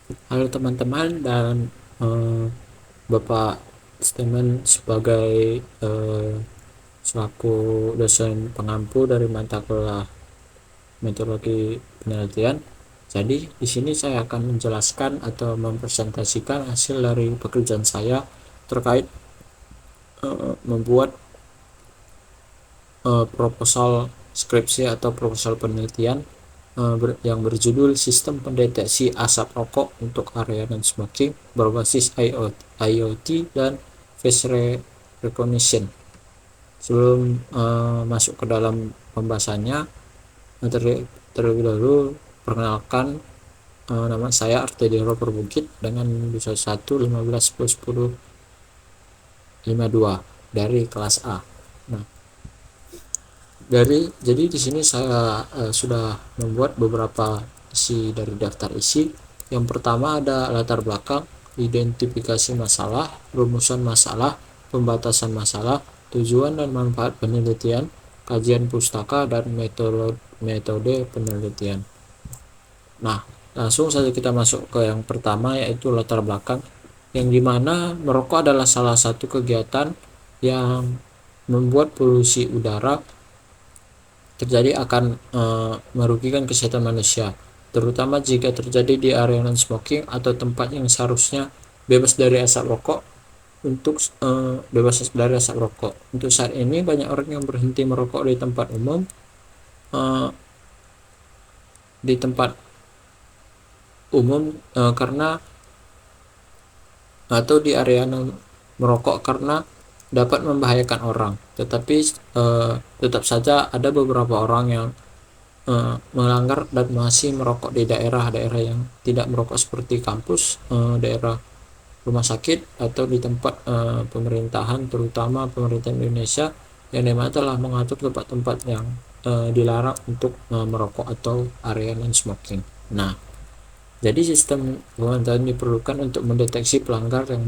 Halo teman-teman dan Bapak Stemen sebagai selaku dosen pengampu dari mata kuliah metodologi penelitian. Jadi di sini saya akan menjelaskan atau mempresentasikan hasil dari pekerjaan saya terkait membuat proposal skripsi atau proposal penelitian yang berjudul Sistem Pendeteksi Asap Rokok untuk Area Non-Smoking berbasis IoT dan Face Recognition. Sebelum masuk ke dalam pembahasannya, terlebih dahulu perkenalkan, nama saya Artediro Perbukit dengan 21 15 10 10 52 dari kelas A. Nah, jadi di sini saya sudah membuat beberapa isi dari daftar isi. Yang pertama ada latar belakang, identifikasi masalah, rumusan masalah, pembatasan masalah, tujuan dan manfaat penelitian, kajian pustaka, dan metode penelitian. Nah, langsung saja kita masuk ke yang pertama, yaitu latar belakang, yang dimana merokok adalah salah satu kegiatan yang membuat polusi udara terjadi akan merugikan kesehatan manusia, terutama jika terjadi di area non-smoking atau tempat yang seharusnya bebas dari asap rokok. Bebas dari asap rokok. Untuk saat ini banyak orang yang berhenti merokok di tempat umum, uh, di tempat umum karena atau di area non merokok karena dapat membahayakan orang. Tetapi tetap saja ada beberapa orang yang melanggar dan masih merokok di daerah-daerah yang tidak merokok seperti kampus, daerah rumah sakit, atau di tempat pemerintahan, terutama pemerintah Indonesia yang memang telah mengatur tempat-tempat yang dilarang untuk merokok atau area non smoking. Nah, jadi sistem pemantauan diperlukan untuk mendeteksi pelanggar yang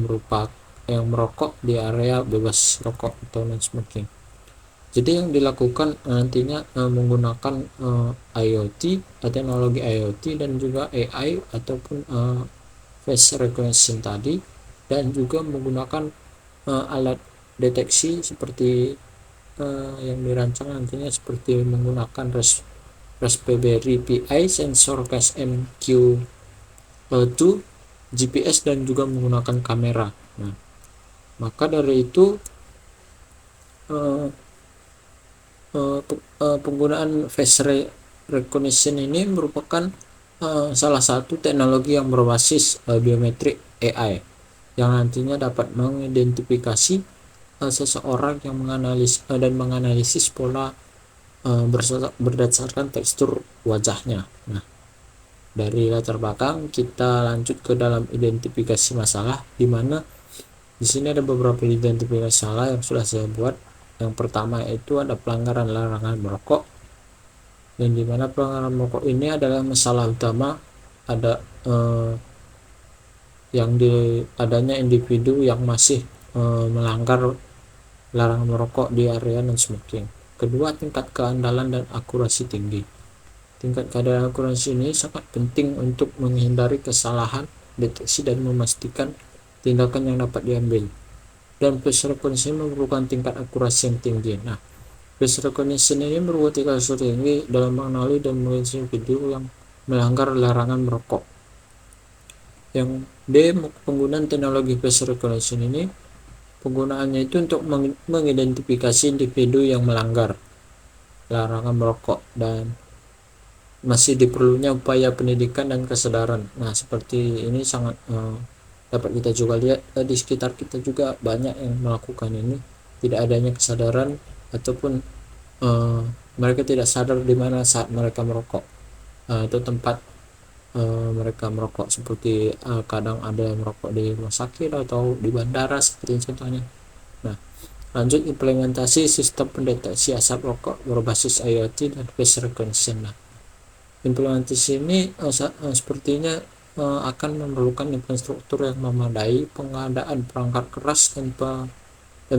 merokok di area bebas rokok atau non smoking. Jadi yang dilakukan nantinya menggunakan IoT, teknologi IoT, dan juga AI ataupun face recognition tadi, dan juga menggunakan alat deteksi seperti yang dirancang nantinya, seperti menggunakan Raspberry Pi, sensor KSMQ2, GPS, dan juga menggunakan kamera. Nah, maka dari itu eh, penggunaan face recognition ini merupakan salah satu teknologi yang berbasis biometrik AI yang nantinya dapat mengidentifikasi seseorang yang menganalisis pola berdasarkan tekstur wajahnya. Nah, dari latar belakang kita lanjut ke dalam identifikasi masalah, di mana di sini ada beberapa identifikasi masalah yang sudah saya buat. Yang pertama yaitu ada pelanggaran larangan merokok, yang dimana pelanggaran merokok ini adalah masalah utama. Ada adanya individu yang masih melanggar larangan merokok di area non smoking. Kedua, tingkat keandalan dan akurasi tinggi. Tingkat keandalan akurasi ini sangat penting untuk menghindari kesalahan deteksi dan memastikan tindakan yang dapat diambil. Dan face recognition memerlukan tingkat akurasi yang tinggi. Nah, face recognition ini merupakan tingkat akurasi tinggi dalam mengenali dan mengenali video yang melanggar larangan merokok. Yang D, penggunaan teknologi face recognition ini, penggunaannya itu untuk mengidentifikasi individu yang melanggar larangan merokok, dan masih diperlunya upaya pendidikan dan kesadaran. Nah, seperti ini sangat dapat kita juga lihat di sekitar kita juga banyak yang melakukan ini. Tidak adanya kesadaran ataupun mereka tidak sadar di mana saat mereka merokok atau tempat mereka merokok, seperti kadang ada yang merokok di rumah sakit atau di bandara seperti contohnya. Nah, lanjut implementasi sistem pendeteksi asap rokok berbasis IoT dan face recognition. Nah, implementasi ini sepertinya akan memerlukan infrastruktur yang memadai, pengadaan perangkat keras dan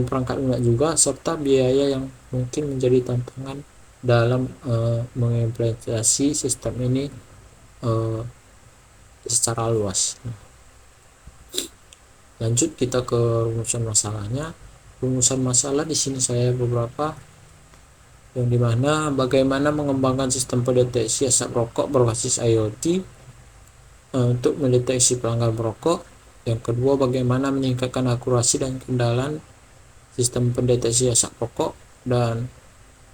perangkat lunak juga, serta biaya yang mungkin menjadi tantangan dalam mengimplementasi sistem ini secara luas. Lanjut kita ke rumusan masalahnya. Rumusan masalah di sini saya beberapa, yang dimana bagaimana mengembangkan sistem pendeteksi asap rokok berbasis IoT untuk mendeteksi pelanggan merokok. Yang kedua, bagaimana meningkatkan akurasi dan keandalan sistem pendeteksi asap rokok dan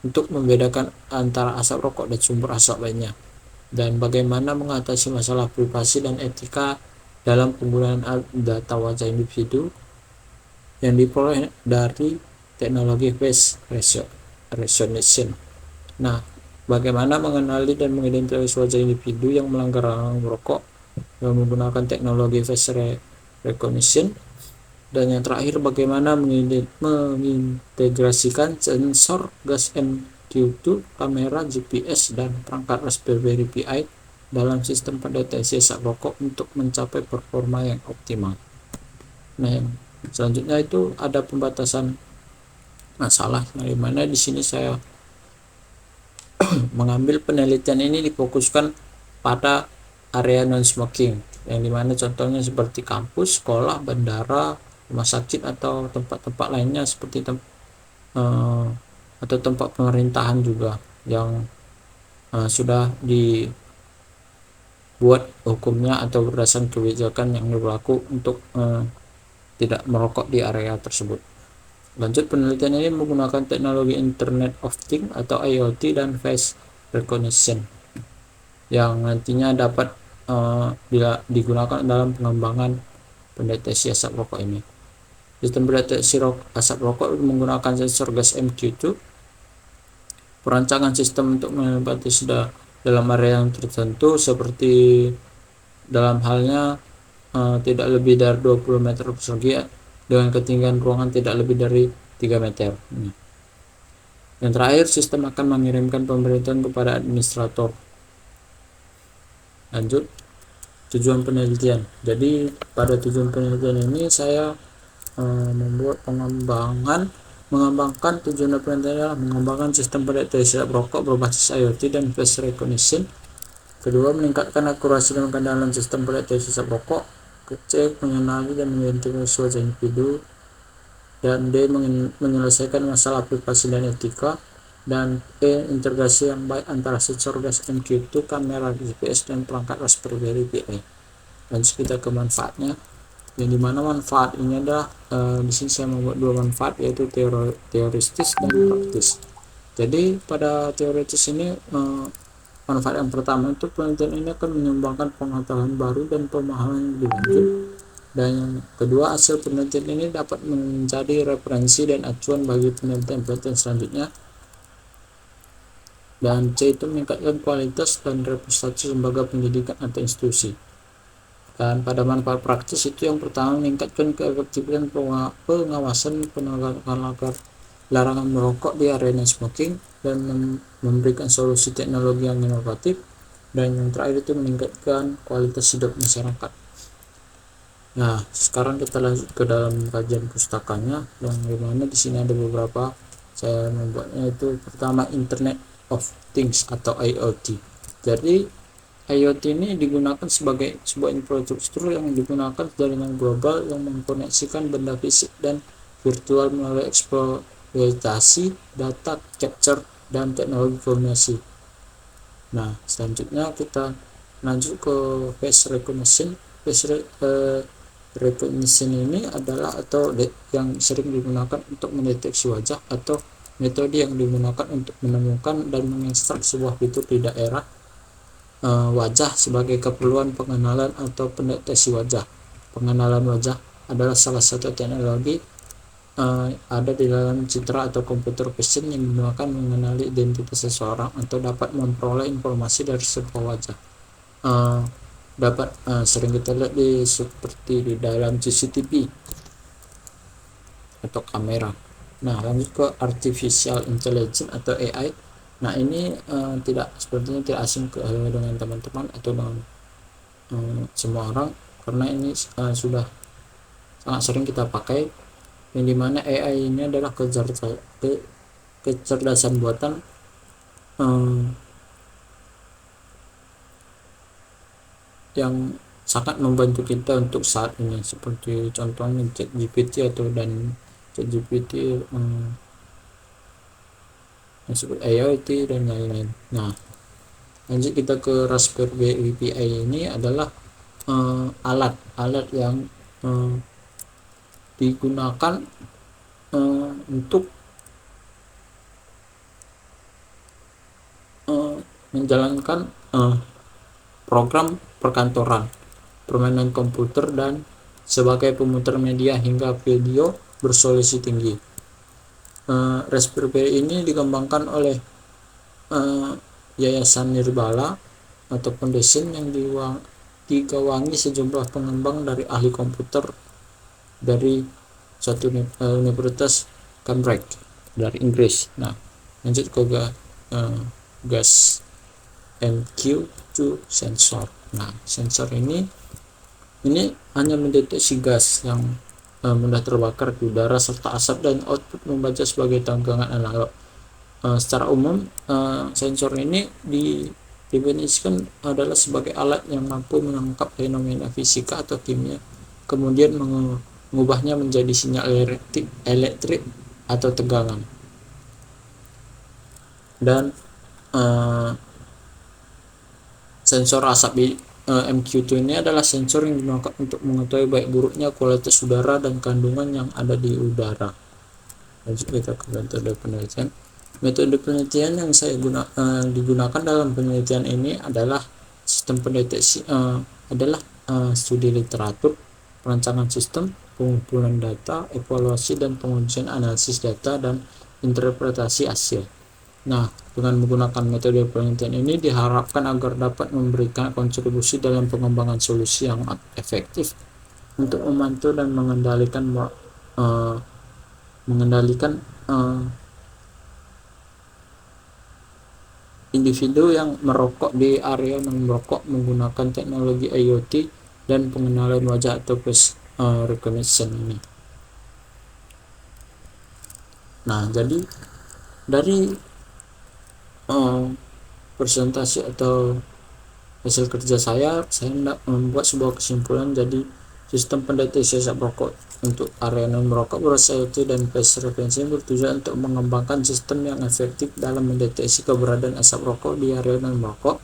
untuk membedakan antara asap rokok dan sumber asap lainnya. Dan bagaimana mengatasi masalah privasi dan etika dalam penggunaan data wajah individu yang diperoleh dari teknologi face recognition. Nah, bagaimana mengenali dan mengidentifikasi wajah individu yang melanggar larangan merokok dengan menggunakan teknologi face recognition. Dan yang terakhir, bagaimana mengintegrasikan sensor gas MQ2, kamera, GPS, dan perangkat Raspberry Pi dalam sistem pendeteksi asap rokok untuk mencapai performa yang optimal. Nah, yang selanjutnya itu ada pembatasan masalah, yang dimana di sini saya mengambil penelitian ini difokuskan pada area non-smoking, yang dimana contohnya seperti kampus, sekolah, bandara, rumah sakit, atau tempat-tempat lainnya seperti atau tempat pemerintahan juga yang sudah dibuat hukumnya atau berdasarkan kebijakan yang berlaku untuk tidak merokok di area tersebut. Lanjut, penelitian ini menggunakan teknologi Internet of Things atau IoT dan face recognition yang nantinya dapat digunakan dalam pengembangan pendeteksi asap rokok ini. Sistem pendeteksi asap rokok menggunakan sensor gas MQ2. Perancangan sistem untuk menempati sudah dalam area yang tertentu, seperti dalam halnya tidak lebih dari 20 meter persegi dengan ketinggian ruangan tidak lebih dari 3 meter. Yang terakhir, sistem akan mengirimkan pemberitahuan kepada administrator. Lanjut, tujuan penelitian. Jadi pada tujuan penelitian ini saya membuat mengembangkan tujuan penelitian adalah mengembangkan sistem pendeteksi rokok berbasis IoT dan face recognition. Kedua, meningkatkan akurasi dan keandalan sistem pendeteksi rokok. C, mengenali dan mengidentifikasi wajah individu. Dan D, menyelesaikan masalah privasi dan etika. Dan E, integrasi yang baik antara sensor gas MQ2, kamera, GPS, dan perangkat Raspberry Pi. Lanjut kita ke manfaatnya, yang dimana manfaat ini adalah di sini saya membuat dua manfaat, yaitu teoritis dan praktis. Jadi pada teoritis ini manfaat yang pertama itu penelitian ini akan menyumbangkan pengetahuan baru dan pemahaman yang lebih lanjut. Dan yang kedua, hasil penelitian ini dapat menjadi referensi dan acuan bagi penelitian selanjutnya. Dan C itu meningkatkan kualitas dan reputasi lembaga pendidikan atau institusi. Dan pada manfaat praktis itu yang pertama, meningkatkan keefektifan pengawasan penegakan larangan merokok di area non-smoking dan memberikan solusi teknologi yang inovatif. Dan yang terakhir itu meningkatkan kualitas hidup masyarakat. Nah, sekarang kita lanjut ke dalam kajian pustakanya, yang dimana di sini ada beberapa saya membuatnya. Itu pertama, Internet of Things atau IoT. Jadi IoT ini digunakan sebagai sebuah infrastruktur yang digunakan jaringan global yang mengkoneksikan benda fisik dan virtual melalui eksploitasi data capture dan teknologi komunikasi. Nah, selanjutnya kita lanjut ke face recognition. Recognition ini adalah yang sering digunakan untuk mendeteksi wajah atau metode yang digunakan untuk menemukan dan mengekstrak sebuah fitur di daerah wajah sebagai keperluan pengenalan atau pendeteksi wajah. Pengenalan wajah adalah salah satu teknologi ada di dalam citra atau komputer vision yang digunakan mengenali identitas seseorang atau dapat memperoleh informasi dari sebuah wajah. Sering kita lihat seperti di dalam CCTV atau kamera. Nah, lanjut ke artificial intelligence atau AI. Nah, ini sepertinya tidak asing dengan teman-teman atau dengan semua orang, karena ini sudah sangat sering kita pakai, yang dimana AI ini adalah kecerdasan buatan yang sangat membantu kita untuk saat ini, seperti contohnya ChatGPT atau dan ChatGPT disebut IoT dan lain-lain. Nah, lanjut kita ke Raspberry Pi ini adalah alat yang digunakan untuk menjalankan program perkantoran, permainan komputer, dan sebagai pemutar media hingga video beresolusi tinggi. Raspberry Pi ini dikembangkan oleh Yayasan Nirbala atau Foundation yang digawangi sejumlah pengembang dari ahli komputer dari suatu Universitas Cambridge dari Inggris. Nah, lanjut ke gas MQ2 sensor. Nah, sensor ini hanya mendeteksi gas yang mudah terbakar di udara serta asap, dan output membaca sebagai tanggangan analog. Secara umum, sensor ini didefinisikan adalah sebagai alat yang mampu menangkap fenomena fisika atau kimia, kemudian mengubahnya menjadi sinyal elektrik atau tegangan. Dan sensor asap MQ2 ini adalah sensor yang digunakan untuk mengetahui baik buruknya kualitas udara dan kandungan yang ada di udara. Lanjut kita ke metode penelitian. Metode penelitian yang digunakan dalam penelitian ini adalah sistem pendeteksi studi literatur, perancangan sistem, pengumpulan data, evaluasi dan pengujian analisis data, dan interpretasi hasil. Nah, dengan menggunakan metode penelitian ini diharapkan agar dapat memberikan kontribusi dalam pengembangan solusi yang efektif untuk memantau dan mengendalikan individu yang merokok di area non merokok menggunakan teknologi IoT dan pengenalan wajah atau face recognition ini. Nah, jadi dari presentasi atau hasil kerja saya hendak membuat sebuah kesimpulan. Jadi sistem pendeteksi asap rokok untuk area non merokok IoT dan face recognition bertujuan untuk mengembangkan sistem yang efektif dalam mendeteksi keberadaan asap rokok di area non merokok.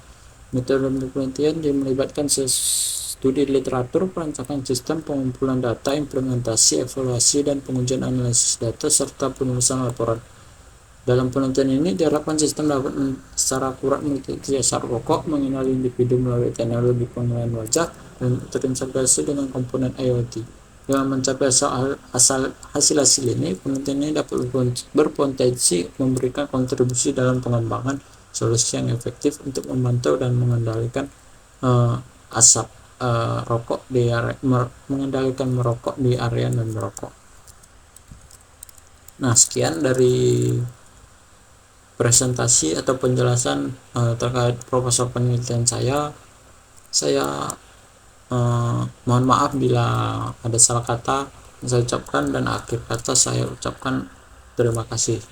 Metode penelitian melibatkan studi literatur, perancangan sistem, pengumpulan data, implementasi, evaluasi, dan pengujian analisis data, serta penulisan laporan. Dalam penelitian ini diharapkan sistem dapat secara akurat mendeteksi asap rokok, mengenali individu melalui teknologi pengenalan wajah, dan terintegrasi dengan komponen IoT. Dengan mencapai hasil ini, penelitian ini dapat berpotensi memberikan kontribusi dalam pengembangan solusi yang efektif untuk memantau dan mengendalikan asap rokok di area mengendalikan merokok di area non merokok. Nah, sekian dari presentasi atau penjelasan terkait proposal penelitian saya. Mohon maaf bila ada salah kata yang saya ucapkan, dan akhir kata saya ucapkan terima kasih.